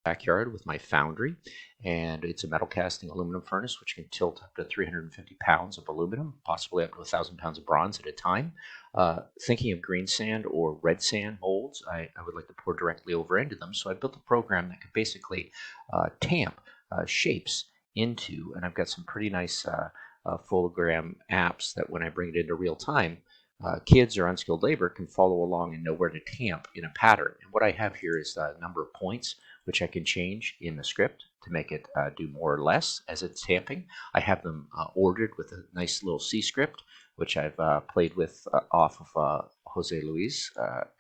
backyard with my foundry, and it's a metal casting aluminum furnace which can tilt up to 350 pounds of aluminum, possibly up to 1,000 pounds of bronze at a time. Thinking of green sand or red sand molds, I would like to pour directly over into them, so I built a program that could basically tamp shapes into, and I've got some pretty nice Fologram apps that when I bring it into real time, kids or unskilled labor can follow along and know where to tamp in a pattern. And what I have here is a number of points which I can change in the script to make it do more or less as it's tamping. I have them ordered with a nice little C script, which I've played with off of Jose Luis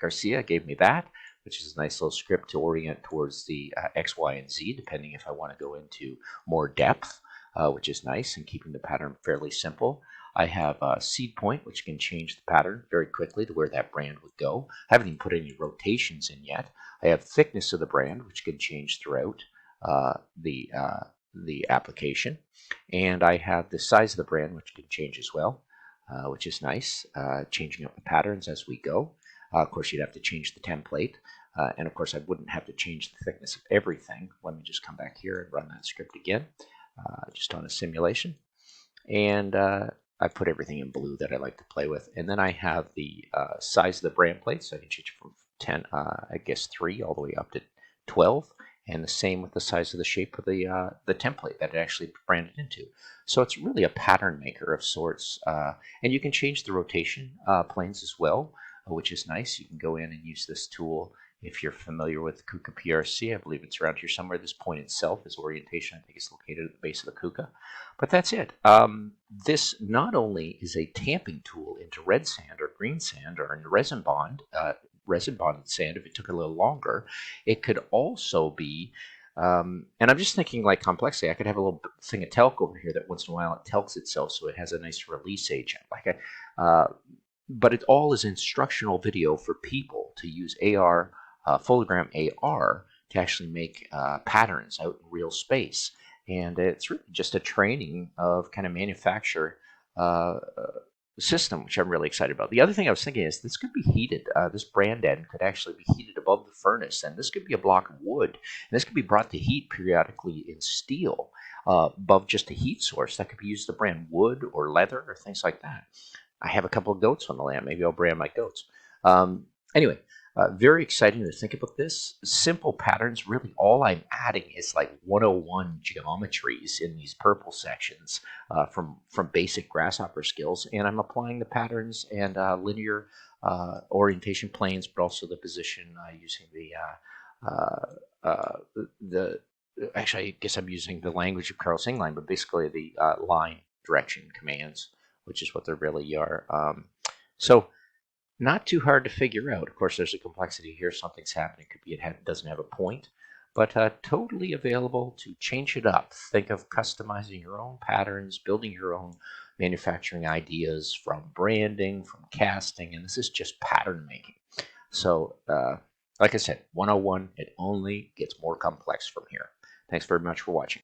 Garcia gave me that, which is a nice little script to orient towards the X, Y, and Z, depending if I want to go into more depth, which is nice, and keeping the pattern fairly simple. I have a seed point, which can change the pattern very quickly to where that brand would go. I haven't even put any rotations in yet. I have thickness of the brand, which can change throughout the application. And I have the size of the brand, which can change as well, which is nice, changing up the patterns as we go. Of course, you'd have to change the template. And of course, I wouldn't have to change the thickness of everything. Let me just come back here and run that script again, just on a simulation. And I put everything in blue that I like to play with. And then I have the size of the brand plate, so I can change from 10, I guess 3 all the way up to 12. And the same with the size of the shape of the template that it actually branded into. So it's really a pattern maker of sorts. And you can change the rotation planes as well, which is nice. You can go in and use this tool. If you're familiar with KukaPrc, I believe it's around here somewhere. This point itself is orientation. I think it's located at the base of the Kuka. But that's it. This not only is a tamping tool into red sand or green sand or into resin bonded sand if it took a little longer, it could also be, and I'm just thinking like complexity, I could have a little thing of talc over here that once in a while it telks itself so it has a nice release agent. But it all is instructional video for people to use FologramAR to actually make patterns out in real space. And it's really just a training of kind of manufacture system, which I'm really excited about. The other thing I was thinking is this could be heated. This brand end could actually be heated above the furnace, and this could be a block of wood. And this could be brought to heat periodically in steel above just a heat source that could be used to brand wood or leather or things like that. I have a couple of goats on the land. Maybe I'll brand my goats. Anyway, very exciting to think about this. Simple patterns. Really, all I'm adding is like 101 geometries in these purple sections from basic grasshopper skills, and I'm applying the patterns and linear orientation planes, but also the position using actually, I guess I'm using the language of Carl Singline, but basically the line direction commands, which is what they really are. So not too hard to figure out. Of course, there's a complexity here. Something's happening. It could be it doesn't have a point, but totally available to change it up. Think of customizing your own patterns, building your own manufacturing ideas from branding, from casting, and this is just pattern making. So, like I said, 101, it only gets more complex from here. Thanks very much for watching.